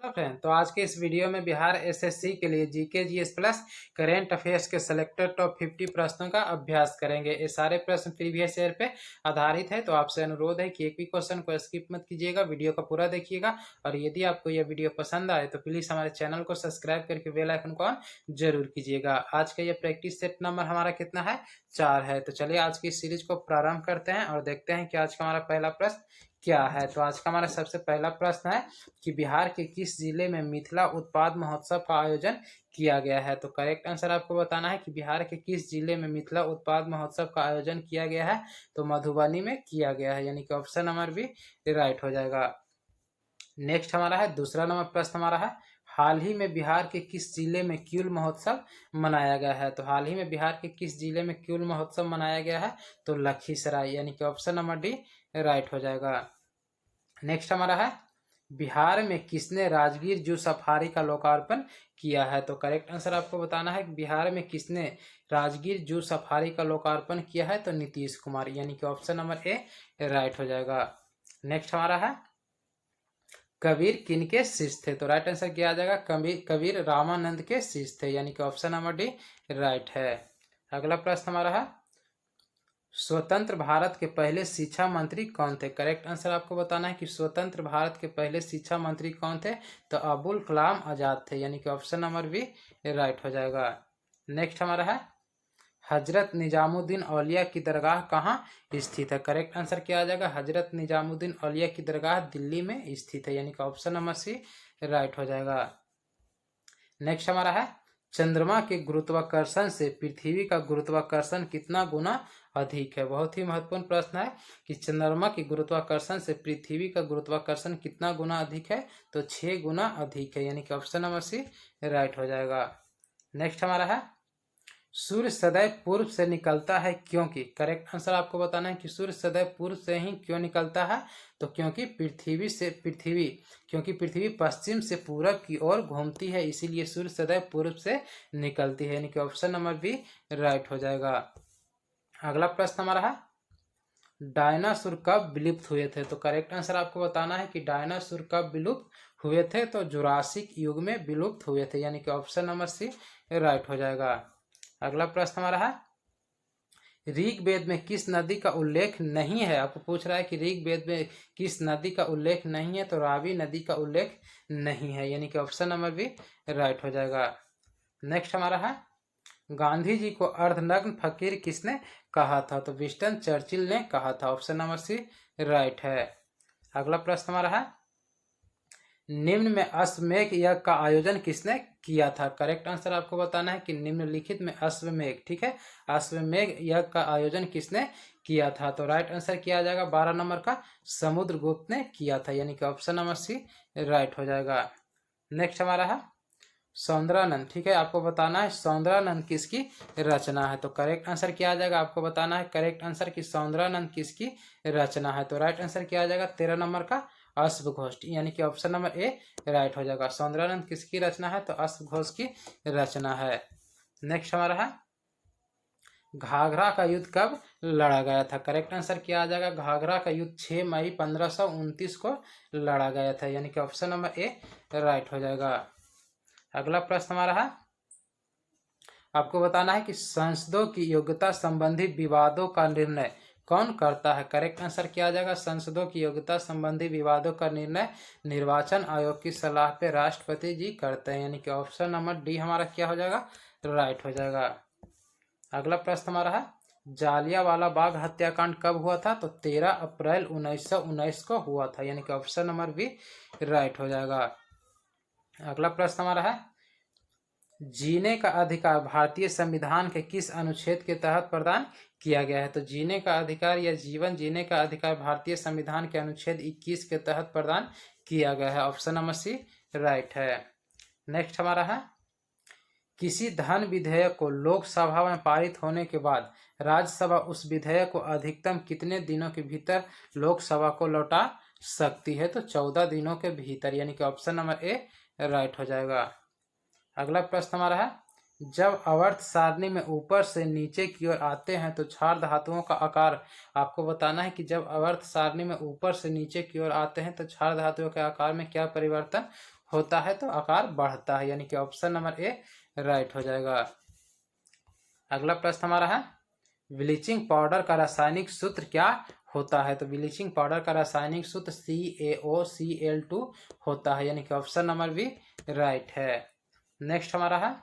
Hello friend, तो आज के इस वीडियो में बिहार एसएससी के लिए GK GS plus current affairs के सेलेक्टेड टॉप 50 प्रश्नों का अभ्यास करेंगे। ये सारे प्रश्न प्रीवियस ईयर पे आधारित है, तो आपसे अनुरोध है कि एक भी क्वेश्चन को स्किप मत कीजिएगा, वीडियो को पूरा देखिएगा। और यदि आपको यह वीडियो पसंद आए तो प्लीज़ हमारे चैनल को सब्सक्राइब करके बेल आइकन को ऑन जरूर कीजिएगा। आज का ये प्रैक्टिस सेट नंबर हमारा कितना है? 4 है। तो चलिए आज की सीरीज को प्रारंभ करते हैं और देखते हैं कि आज का हमारा पहला प्रश्न क्या है। तो आज का हमारा सबसे पहला प्रश्न है कि बिहार के किस जिले में मिथिला उत्पाद महोत्सव का आयोजन किया गया है। तो करेक्ट आंसर आपको बताना है कि बिहार के किस जिले में मिथिला उत्पाद महोत्सव का आयोजन किया गया है। तो मधुबनी में किया गया है, यानी कि ऑप्शन नंबर बी राइट हो जाएगा। नेक्स्ट हमारा है दूसरा नंबर प्रश्न हमारा है, हाल ही में बिहार के किस जिले में क्यूल महोत्सव मनाया गया है। तो हाल ही में बिहार के किस जिले में क्यूल महोत्सव मनाया गया है। तो लखीसराय, यानी कि ऑप्शन नंबर डी राइट हो जाएगा। नेक्स्ट हमारा है, बिहार में किसने राजगीर जू सफारी का लोकार्पण किया है। तो करेक्ट आंसर आपको बताना है कि बिहार में किसने राजगीर जू सफारी का लोकार्पण किया है। तो नीतीश कुमार, यानी कि ऑप्शन नंबर ए राइट हो जाएगा। नेक्स्ट हमारा है, कबीर किनके शिष्य थे। तो राइट आंसर क्या आ जाएगा, कबीर रामानंद के शिष्य थे, यानी कि ऑप्शन नंबर डी राइट है। अगला प्रश्न हमारा है, स्वतंत्र भारत के पहले शिक्षा मंत्री कौन थे। करेक्ट आंसर आपको बताना है कि स्वतंत्र भारत के पहले शिक्षा मंत्री कौन थे। तो अबुल कलाम आजाद थे, यानी कि ऑप्शन नंबर बी राइट हो जाएगा। नेक्स्ट हमारा है, हजरत निजामुद्दीन औलिया की दरगाह कहाँ स्थित है। करेक्ट आंसर क्या आ जाएगा, हजरत निजामुद्दीन औलिया की दरगाह दिल्ली में स्थित है, यानी कि ऑप्शन नंबर सी राइट हो जाएगा। नेक्स्ट हमारा है, चंद्रमा के गुरुत्वाकर्षण से पृथ्वी का गुरुत्वाकर्षण कितना गुना अधिक है। बहुत ही महत्वपूर्ण प्रश्न है कि चंद्रमा के गुरुत्वाकर्षण से पृथ्वी का गुरुत्वाकर्षण कितना गुना अधिक है। तो 6 गुना अधिक है, यानी कि ऑप्शन नंबर सी राइट हो जाएगा। नेक्स्ट हमारा है, सूर्य सदैव पूर्व से निकलता है क्योंकि। करेक्ट आंसर आपको बताना है कि सूर्य सदैव पूर्व से ही क्यों निकलता है। तो क्योंकि पृथ्वी पश्चिम से पूरब की ओर घूमती है, इसीलिए सूर्य सदैव पूर्व से निकलती है, यानी कि ऑप्शन नंबर बी राइट हो जाएगा। अगला प्रश्न हमारा है, डायनासोर कब विलुप्त हुए थे। तो करेक्ट आंसर आपको बताना है कि डायनासोर कब विलुप्त हुए थे। तो जुरासिक युग में विलुप्त हुए थे, यानी कि ऑप्शन नंबर सी राइट हो जाएगा। अगला प्रश्न हमारा है, ऋग्वेद में किस नदी का उल्लेख नहीं है। आपको पूछ रहा है कि ऋग्वेद में किस नदी का उल्लेख नहीं है। तो रावी नदी का उल्लेख नहीं है, यानी कि ऑप्शन नंबर बी राइट हो जाएगा। नेक्स्ट हमारा है, गांधी जी को अर्धनग्न फकीर किसने कहा था। तो विंस्टन चर्चिल ने कहा था, ऑप्शन नंबर सी राइट है। अगला प्रश्न हमारा है, निम्न में अश्वमेध यज्ञ का आयोजन किसने किया था। करेक्ट आंसर आपको बताना है कि निम्नलिखित में अश्वमेध, ठीक है, अश्वमेध यज्ञ का आयोजन किसने किया था। तो राइट आंसर क्या आ जाएगा, 12 नंबर का समुद्रगुप्त ने किया था, यानी कि ऑप्शन नंबर सी राइट हो जाएगा। नेक्स्ट हमारा है, सौंदरानंद, ठीक है, आपको बताना है सौंदरानंद किसकी रचना है। तो करेक्ट आंसर क्या आ जाएगा, आपको बताना है करेक्ट आंसर कि सौंदरानंद किसकी रचना है। तो राइट आंसर क्या आ जाएगा, 13 नंबर का अश्वघोष, यानी कि ऑप्शन नंबर ए राइट हो जाएगा। सौंदरानंद किसकी रचना है। तो अश्वघोष की रचना है। नेक्स्ट हमारा है, घाघरा का युद्ध कब लड़ा गया था। करेक्ट आंसर क्या आ जाएगा, घाघरा का युद्ध 6 मई 1529 को लड़ा गया था, यानी कि ऑप्शन नंबर ए राइट हो जाएगा। अगला प्रश्न हमारा है, आपको बताना है कि संसदों की योग्यता संबंधी विवादों का निर्णय कौन करता है। करेक्ट आंसर क्या आ जाएगा, संसदों की योग्यता संबंधी विवादों का निर्णय निर्वाचन आयोग की सलाह पे राष्ट्रपति जी करते हैं, यानी कि ऑप्शन नंबर डी हमारा क्या हो जाएगा, राइट हो जाएगा। अगला प्रश्न हमारा है, जालियांवाला बाग हत्याकांड कब हुआ था। तो 13 अप्रैल 1919 को हुआ था, यानी कि ऑप्शन नंबर बी राइट हो जाएगा। अगला प्रश्न हमारा है, जीने का अधिकार भारतीय संविधान के किस अनुच्छेद के तहत प्रदान किया गया है। तो जीने का अधिकार या जीवन जीने का अधिकार भारतीय संविधान के अनुच्छेद 21 के तहत प्रदान किया गया है, ऑप्शन नंबर सी राइट है। नेक्स्ट हमारा है, किसी धन विधेयक को लोकसभा में पारित होने के बाद राज्यसभा उस विधेयक को अधिकतम कितने दिनों के भीतर लोकसभा को लौटा सकती है। तो 14 दिनों के भीतर, यानी कि ऑप्शन नंबर ए राइट हो जाएगा। अगला प्रश्न हमारा है, जब आवर्त सारणी में ऊपर से नीचे की ओर आते हैं तो क्षार धातुओं का आकार। आपको बताना है कि जब आवर्त सारणी में ऊपर से नीचे की ओर आते हैं तो क्षार धातुओं के आकार में क्या परिवर्तन होता है तो आकार बढ़ता है, यानी कि ऑप्शन नंबर ए राइट हो जाएगा। अगला प्रश्न हमारा है ब्लीचिंग पाउडर का रासायनिक सूत्र क्या होता है? तो ब्लीचिंग पाउडर का रासायनिक सूत्र CaOCl2 होता है, यानी कि ऑप्शन नंबर बी राइट है। नेक्स्ट हमारा है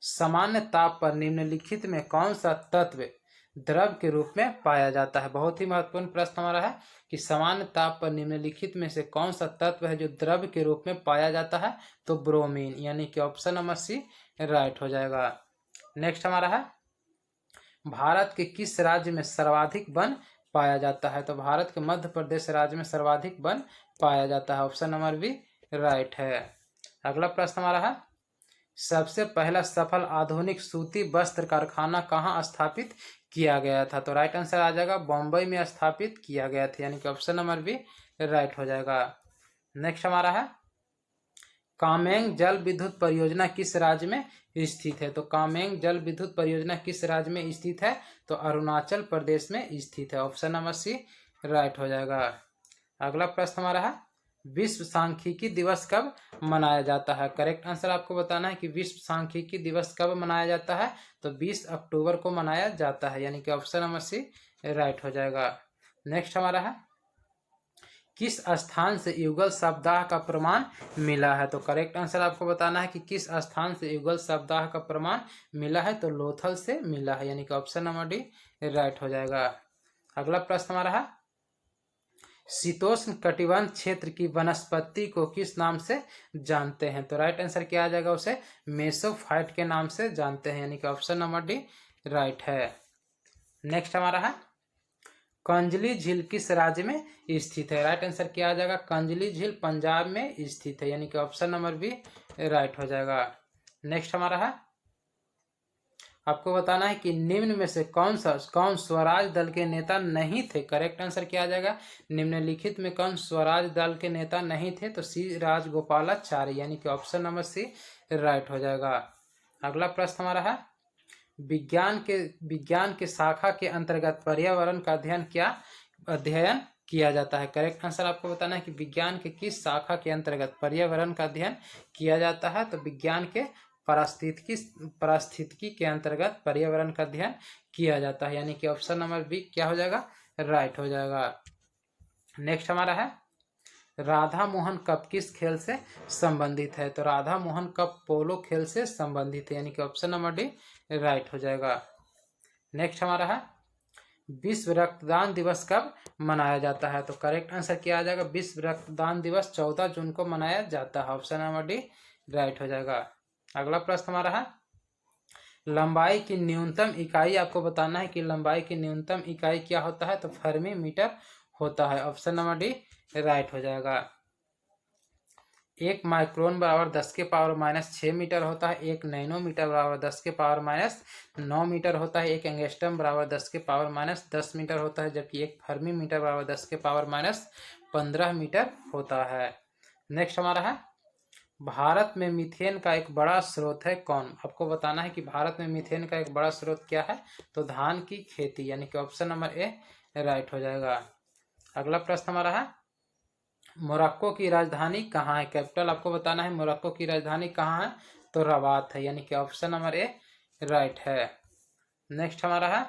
सामान्य ताप पर निम्नलिखित में कौन सा तत्व द्रव के रूप में पाया जाता है? बहुत ही महत्वपूर्ण प्रश्न हमारा है कि सामान्य ताप पर निम्नलिखित में से कौन सा तत्व है जो द्रव के रूप में पाया जाता है? तो ब्रोमीन, यानी कि ऑप्शन नंबर सी राइट हो जाएगा। नेक्स्ट हमारा है भारत के किस राज्य में सर्वाधिक वन पाया जाता है? तो भारत के मध्य प्रदेश राज्य में सर्वाधिक वन पाया जाता है, ऑप्शन नंबर बी राइट है। अगला प्रश्न हमारा है सबसे पहला सफल आधुनिक सूती वस्त्र कारखाना कहाँ स्थापित किया गया था? तो राइट आंसर आ जाएगा बॉम्बे में स्थापित किया गया था, यानी कि ऑप्शन नंबर बी राइट हो जाएगा। नेक्स्ट हमारा है कामेंग जल विद्युत परियोजना किस राज्य में स्थित है? तो कामेंग जल विद्युत परियोजना किस राज्य में स्थित है? तो अरुणाचल प्रदेश में स्थित है, ऑप्शन नंबर सी राइट हो जाएगा। अगला प्रश्न हमारा है विश्व सांख्यिकी दिवस कब मनाया जाता है? करेक्ट आंसर आपको बताना है कि विश्व सांख्यिकी दिवस कब मनाया जाता है? तो 20 अक्टूबर को मनाया जाता है, यानी कि ऑप्शन नंबर सी राइट हो जाएगा। नेक्स्ट हमारा है किस स्थान से युगल सप्ताह का प्रमाण मिला है? तो करेक्ट आंसर आपको बताना है कि किस स्थान से युगल सप्ताह का प्रमाण मिला है? तो लोथल से मिला है, यानी कि ऑप्शन नंबर डी राइट हो जाएगा। अगला प्रश्न हमारा है शीतोष्ण कटिबंध क्षेत्र की वनस्पति को किस नाम से जानते हैं? तो राइट आंसर क्या आ जाएगा उसे मेसोफाइट के नाम से जानते हैं, यानी कि ऑप्शन नंबर डी राइट है। नेक्स्ट हमारा है कंजली झील किस राज्य में स्थित है? राइट आंसर क्या आ जाएगा कंजली झील पंजाब में स्थित है, यानी कि ऑप्शन नंबर बी राइट हो जाएगा। नेक्स्ट हमारा है आपको बताना है कि निम्न में से कौन स्वराज दल के नेता नहीं थे? करेक्ट आंसर क्या आ जाएगा निम्नलिखित में कौन स्वराज दल के नेता नहीं थे? तो सी राजगोपालाचारी, यानी कि ऑप्शन नंबर सी राइट हो जाएगा। अगला प्रश्न हमारा है विज्ञान के शाखा के अंतर्गत पर्यावरण का अध्ययन किया जाता है? करेक्ट आंसर आपको बताना है कि विज्ञान के किस शाखा के अंतर्गत पर्यावरण का अध्ययन किया जाता है? तो विज्ञान के पारिस्थितिकी के अंतर्गत पर्यावरण का अध्ययन किया जाता है, यानी कि ऑप्शन नंबर बी क्या हो जाएगा राइट हो जाएगा। नेक्स्ट हमारा है राधा मोहन कप किस खेल से संबंधित है? तो राधा मोहन कप पोलो खेल से संबंधित है, यानी कि ऑप्शन नंबर डी राइट हो जाएगा। नेक्स्ट हमारा है विश्व रक्तदान दिवस कब मनाया जाता है? तो करेक्ट आंसर क्या आ जाएगा विश्व रक्तदान दिवस 14 जून को मनाया जाता है, ऑप्शन नंबर डी राइट हो जाएगा। अगला प्रश्न हमारा है लंबाई की न्यूनतम इकाई आपको बताना है कि लंबाई की न्यूनतम इकाई क्या होता है? तो फर्मी मीटर होता है, ऑप्शन नंबर डी राइट हो जाएगा। 1 माइक्रोन बराबर 10 के पावर -6 मीटर होता है, 1 नैनोमीटर बराबर 10 के पावर -9 मीटर होता है, 1 एंगस्ट्रम बराबर 10 के पावर -10 मीटर होता है, जबकि 1 फर्मी मीटर बराबर 10 के पावर -15 मीटर होता है। नेक्स्ट हमारा है भारत में मीथेन का एक बड़ा स्रोत है कौन? आपको बताना है कि भारत में मीथेन का एक बड़ा स्रोत क्या है? तो धान की खेती, यानी कि ऑप्शन नंबर ए राइट हो जाएगा। अगला प्रश्न हमारा है मोरक्को की राजधानी कहाँ है? कैपिटल आपको बताना है मोरक्को की राजधानी कहाँ है? तो रबात है, यानी कि ऑप्शन नंबर ए राइट है। नेक्स्ट हमारा है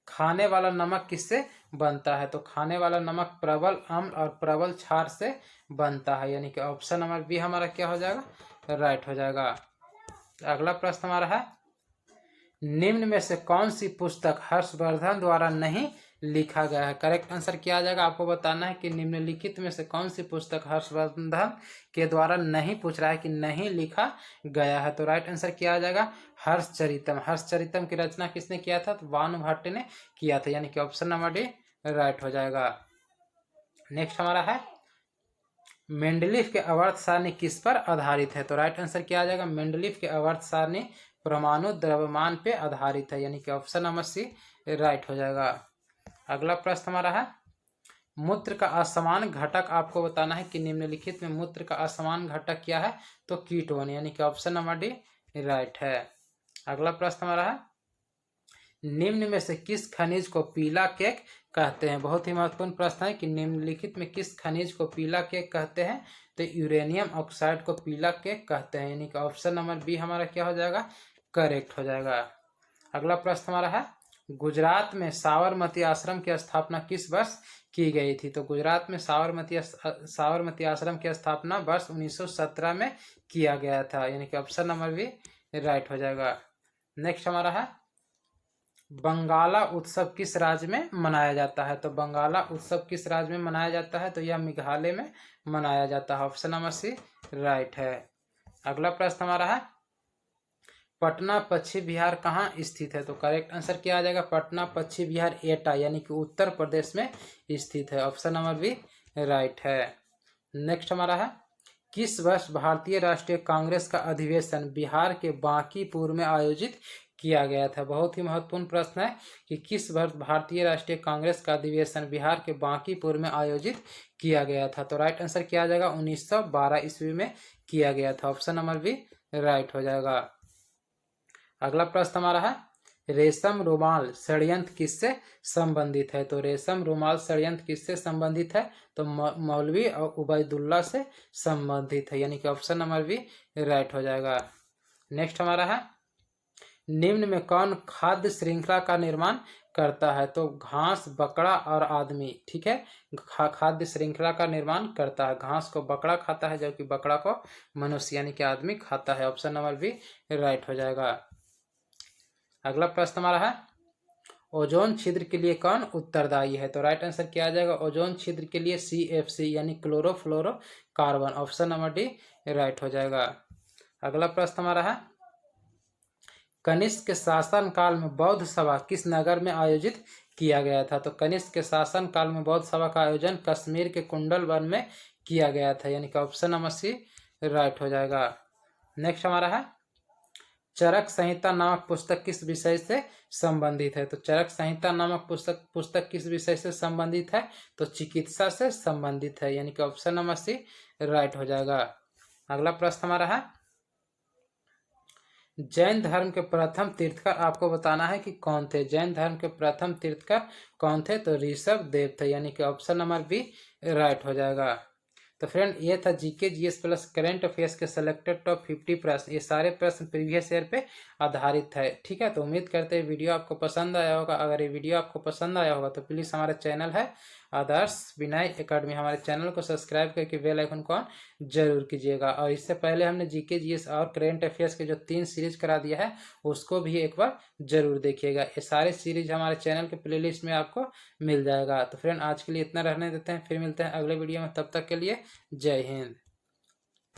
खाने वाला नमक किससे बनता है? तो खाने वाला नमक प्रबल अम्ल और प्रबल क्षार से बनता है, यानी कि ऑप्शन नंबर बी हमारा क्या हो जाएगा राइट हो जाएगा। अगला प्रश्न हमारा है निम्न में से कौन सी पुस्तक हर्षवर्धन द्वारा नहीं लिखा गया है? करेक्ट आंसर क्या आ जाएगा आपको बताना है कि निम्नलिखित में से कौन सी पुस्तक हर्षवर्धन के द्वारा नहीं पूछ रहा है कि नहीं लिखा गया है? तो राइट आंसर क्या आ जाएगा हर्षचरितम। हर्षचरितम की रचना किसने किया था? तो भानुभट्ट ने किया था, यानी कि ऑप्शन नंबर डी राइट हो जाएगा। नेक्स्ट हमारा है मेंडलीफ के आवर्त सारणी किस पर आधारित है? तो राइट आंसर क्या आ जाएगा मेंडलीफ के आवर्त सारणी परमाणु द्रव्यमान पे आधारित है, यानी कि ऑप्शन नंबर सी राइट हो जाएगा। अगला प्रश्न हमारा है मूत्र का असमान घटक आपको बताना है कि निम्नलिखित में मूत्र का असमान घटक क्या है? तो कीटोन, यानी कि ऑप्शन नंबर डी राइट है। अगला प्रश्न हमारा है निम्न में से किस खनिज को पीला केक कहते हैं? बहुत ही महत्वपूर्ण प्रश्न है कि निम्नलिखित में किस खनिज को पीला केक कहते हैं? तो यूरेनियम ऑक्साइड को पीला केक कहते हैं, यानी कि ऑप्शन नंबर बी हमारा क्या हो जाएगा, करेक्ट हो जाएगा। अगला प्रश्न हमारा है, गुजरात में साबरमती आश्रम की स्थापना किस वर्ष की गई थी? तो गुजरात में साबरमती आश्रम की स्थापना वर्ष 1917 में किया गया था, यानी कि ऑप्शन नंबर बी राइट हो जाएगा। नेक्स्ट हमारा है, बंगाला उत्सव किस राज्य में मनाया जाता है? तो बंगाला उत्सव किस राज्य में मनाया जाता है? तो यह मेघालय में मनाया जाता है, ऑप्शन नंबर सी राइट है। अगला प्रश्न हमारा है, पटना पश्चिम बिहार कहाँ स्थित है? तो करेक्ट आंसर क्या आ जाएगा, पटना पश्चिम बिहार एटा यानी कि उत्तर प्रदेश में स्थित है, ऑप्शन नंबर बी राइट है। नेक्स्ट हमारा है, किस वर्ष भारतीय राष्ट्रीय कांग्रेस का अधिवेशन बिहार के बांकीपुर में आयोजित किया गया था? बहुत ही महत्वपूर्ण प्रश्न है कि किस वर्ष भारतीय राष्ट्रीय कांग्रेस का अधिवेशन बिहार के बांकीपुर में आयोजित किया गया था? तो राइट आंसर क्या आ जाएगा, 1912 ईस्वी में किया गया था, ऑप्शन नंबर बी राइट हो जाएगा। अगला प्रश्न हमारा है, रेशम रुमाल षड्यंत्र किससे संबंधित है? तो रेशम रुमाल षड्यंत्र किससे संबंधित है? तो मौलवी और उबैदुल्ला से संबंधित है, यानी कि ऑप्शन नंबर बी राइट हो जाएगा। नेक्स्ट हमारा है, निम्न में कौन खाद्य श्रृंखला का निर्माण करता है? तो घास, बकरा और आदमी, ठीक है, खाद्य श्रृंखला का निर्माण करता है। घास को बकरा खाता है जबकि बकरा को मनुष्य यानी कि आदमी खाता है, ऑप्शन नंबर बी राइट हो जाएगा। अगला प्रश्न हमारा है, ओजोन छिद्र के लिए कौन उत्तरदायी है? तो राइट आंसर क्या आ जाएगा, ओजोन छिद्र के लिए CFC यानी chlorofluorocarbon, option number D right हो जाएगा। अगला प्रश्न हमारा है, कनिष्क के शासन काल में बौद्ध सभा किस नगर में आयोजित किया गया था? तो कनिष्क के शासन काल में बौद्ध सभा का आयोजन कश्मीर के कुंडल वन में किया गया था, यानी कि ऑप्शन नंबर सी राइट हो जाएगा। नेक्स्ट हमारा है, चरक संहिता नामक पुस्तक किस विषय से संबंधित है? तो चरक संहिता नामक पुस्तक किस विषय से संबंधित है? तो चिकित्सा से संबंधित है, यानी कि ऑप्शन नंबर सी राइट हो जाएगा। अगला प्रश्न हमारा है, जैन धर्म के प्रथम तीर्थकर आपको बताना है कि कौन थे? जैन धर्म के प्रथम तीर्थकर कौन थे? तो ऋषभ देव थे, यानी कि ऑप्शन नंबर बी राइट हो जाएगा। तो फ्रेंड ये था GK GS plus current affairs के सिलेक्टेड टॉप 50 प्रश्न। ये सारे प्रश्न प्रीवियस ईयर पे आधारित है, ठीक है। तो उम्मीद करते हैं वीडियो आपको पसंद आया होगा। अगर ये वीडियो आपको पसंद आया होगा तो प्लीज़ हमारा चैनल है आदर्श विनय एकेडमी, हमारे चैनल को सब्सक्राइब करके बेल आइकन को ऑन जरूर कीजिएगा। और इससे पहले हमने जीके जीएस और करंट अफेयर्स के जो 3 सीरीज करा दिया है उसको भी एक बार जरूर देखिएगा। ये सारे सीरीज हमारे चैनल के प्लेलिस्ट में आपको मिल जाएगा। तो फ्रेंड आज के लिए इतना रहने देते हैं, फिर मिलते हैं अगले वीडियो में, तब तक के लिए जय हिंद।